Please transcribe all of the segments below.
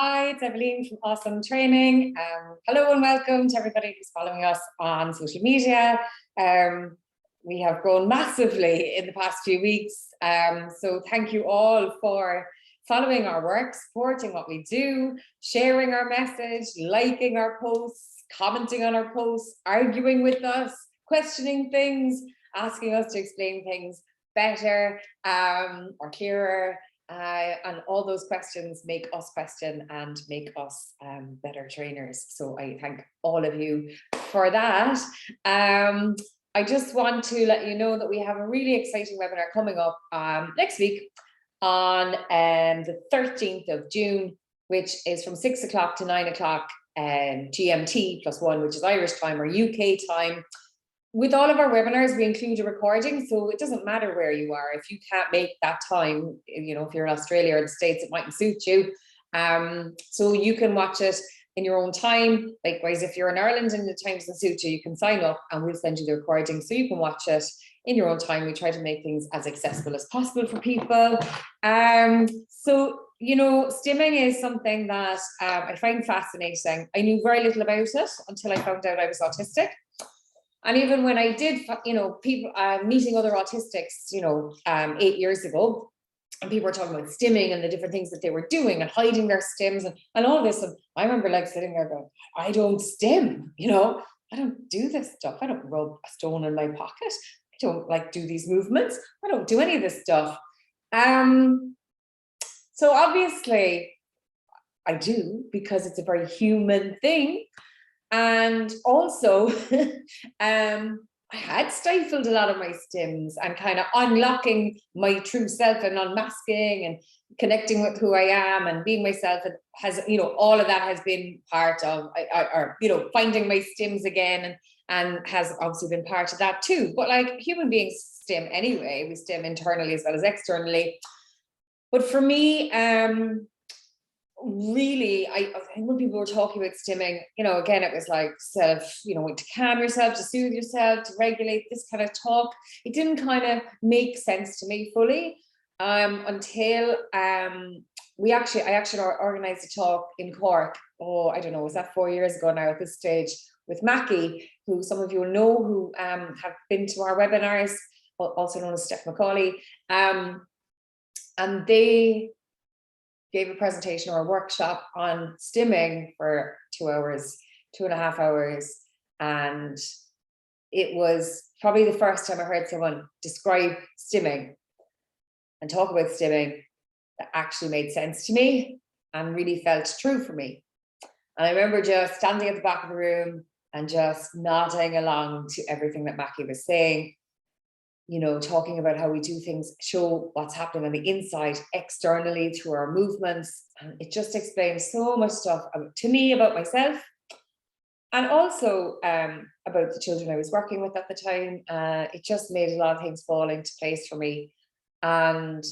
Hi, it's Evelyn from Awesome Training. Hello and welcome to everybody who's following us on social media. We have grown massively in the past few weeks. So thank you all for following our work, supporting what we do, sharing our message, liking our posts, commenting on our posts, arguing with us, questioning things, asking us to explain things better or clearer. And all those questions make us question and make us better trainers. So I thank all of you for that. I just want to let you know that we have a really exciting webinar coming up next week on the 13th of June, which is from 6 o'clock to 9 o'clock GMT +1, which is Irish time or UK time. With all of our webinars, we include a recording, so it doesn't matter where you are. If you can't make that time, you know, if you're in Australia or the States, it mightn't suit you. So you can watch it in your own time. Likewise, if you're in Ireland and the time doesn't suit you, you can sign up and we'll send you the recording so you can watch it in your own time. We try to make things as accessible as possible for people. So, you know, stimming is something that I find fascinating. I knew very little about it until I found out I was autistic. And even when I did, you know, people meeting other autistics, you know, 8 years ago, and people were talking about stimming and the different things that they were doing and hiding their stims and all this. And I remember like sitting there going, I don't stim, you know, I don't do this stuff. I don't rub a stone in my pocket. I don't like do these movements. I don't do any of this stuff. So obviously I do, because it's a very human thing. And also, I had stifled a lot of my stims and kind of unlocking my true self and unmasking and connecting with who I am and being myself. And has, you know, all of that has been part of, or you know, finding my stims again and has obviously been part of that too. But like human beings stim anyway, we stim internally as well as externally. But for me, really, I think when people were talking about stimming, you know, again, it was like self, you know, to calm yourself, to soothe yourself, to regulate, this kind of talk. It didn't kind of make sense to me fully until I actually organized a talk in Cork. Oh, I don't know, was that 4 years ago now at this stage, with Mackie, who some of you will know, who have been to our webinars, also known as Steph McCauley. And they gave a presentation or a workshop on stimming for 2 hours, 2.5 hours. And it was probably the first time I heard someone describe stimming and talk about stimming that actually made sense to me and really felt true for me. And I remember just standing at the back of the room and just nodding along to everything that Mackie was saying. You know, talking about how we do things, show what's happening on the inside externally through our movements. And it just explains so much stuff to me about myself and also about the children I was working with at the time. It just made a lot of things fall into place for me. And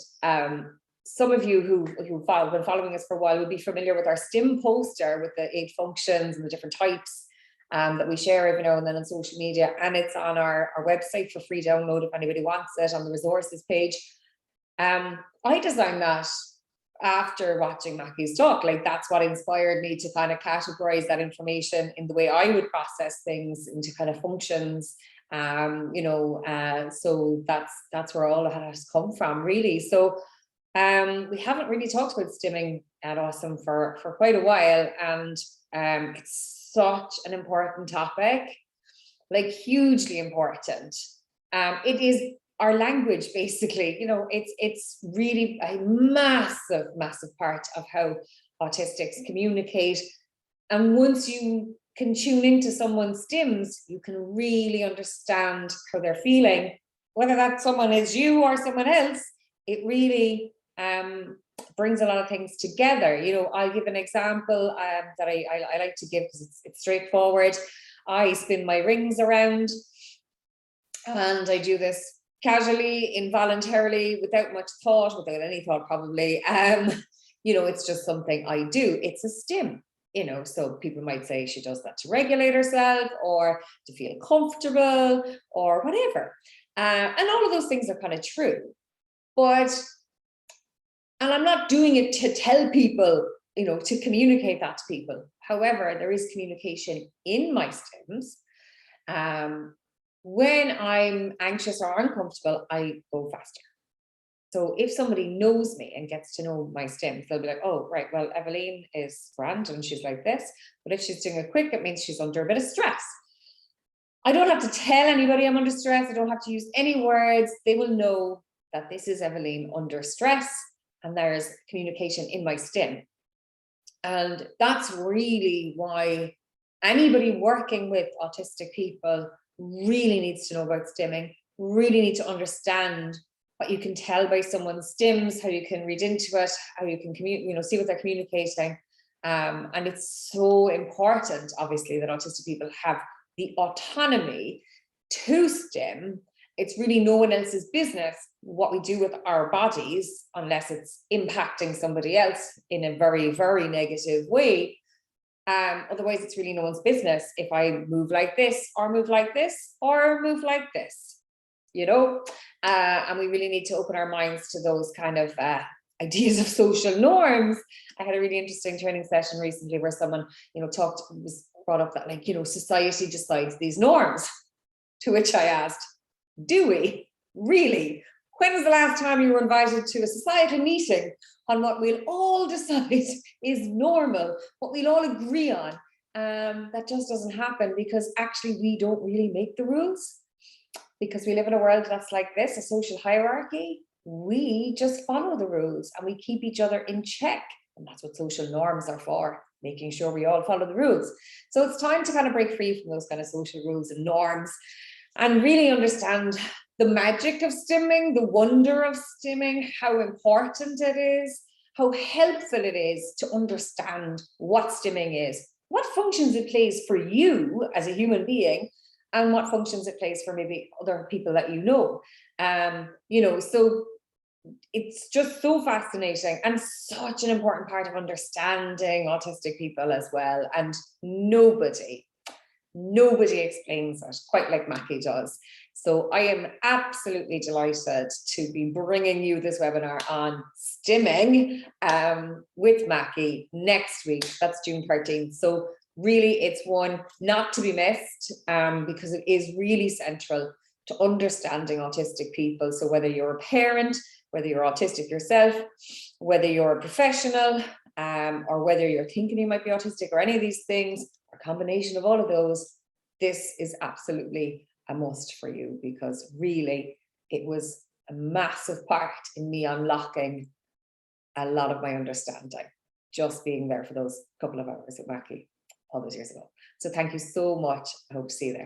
some of you who've been following us for a while will be familiar with our STIM poster with the 8 functions and the different types that we share every now and then on social media, and it's on our website for free download if anybody wants it, on the resources page. I designed that after watching Mackie's talk. Like, that's what inspired me to kind of categorize that information in the way I would process things into kind of functions. You know, so that's where all of that has come from, really. So we haven't really talked about stimming at Awesome for quite a while, and it's such an important topic, like hugely important. It is our language, basically. You know, it's really a massive part of how autistics communicate. And once you can tune into someone's stims, you can really understand how they're feeling, whether that someone is you or someone else. It really brings a lot of things together. You know, I'll give an example that I like to give because it's straightforward. I spin my rings around, and I do this casually, involuntarily, without much thought, without any thought probably. You know, it's just something I do. It's a stim, you know, so people might say she does that to regulate herself or to feel comfortable or whatever. And all of those things are kind of true. But, and I'm not doing it to tell people to communicate that to people. However, there is communication in my stims. When I'm anxious or uncomfortable, I go faster. So if somebody knows me and gets to know my stims, they'll be like, oh, right, well, Evelyn is grand and she's like this. But if she's doing it quick, it means she's under a bit of stress. I don't have to tell anybody I'm under stress. I don't have to use any words. They will know that this is Evelyn under stress, and there's communication in my stim. And that's really why anybody working with autistic people really needs to know about stimming, really need to understand what you can tell by someone's stims, how you can read into it, how you can see what they're communicating. And it's so important, obviously, that autistic people have the autonomy to stim. It's really no one else's business what we do with our bodies, unless it's impacting somebody else in a very, very negative way. Otherwise, it's really no one's business if I move like this, or move like this, or move like this, and we really need to open our minds to those kind of ideas of social norms. I had a really interesting training session recently where someone, was brought up that, society decides these norms, to which I asked, do we really? When was the last time you were invited to a societal meeting on what we'll all decide is normal, what we'll all agree on? That just doesn't happen, because actually we don't really make the rules, because we live in a world that's like this, a social hierarchy. We just follow the rules and we keep each other in check. And that's what social norms are for, making sure we all follow the rules. So it's time to kind of break free from those kind of social rules and norms and really understand the magic of stimming, the wonder of stimming, how important it is, how helpful it is to understand what stimming is, what functions it plays for you as a human being, and what functions it plays for maybe other people that so it's just so fascinating and such an important part of understanding autistic people as well. And nobody explains it quite like Mackie does. So I am absolutely delighted to be bringing you this webinar on stimming with Mackie next week. That's June 13th. So really, it's one not to be missed, because it is really central to understanding autistic people. So whether you're a parent, whether you're autistic yourself, whether you're a professional, or whether you're thinking you might be autistic, or any of these things, or a combination of all of those, this is absolutely a must for you, because really it was a massive part in me unlocking a lot of my understanding, just being there for those couple of hours at Mackie all those years ago. So thank you so much. I hope to see you there.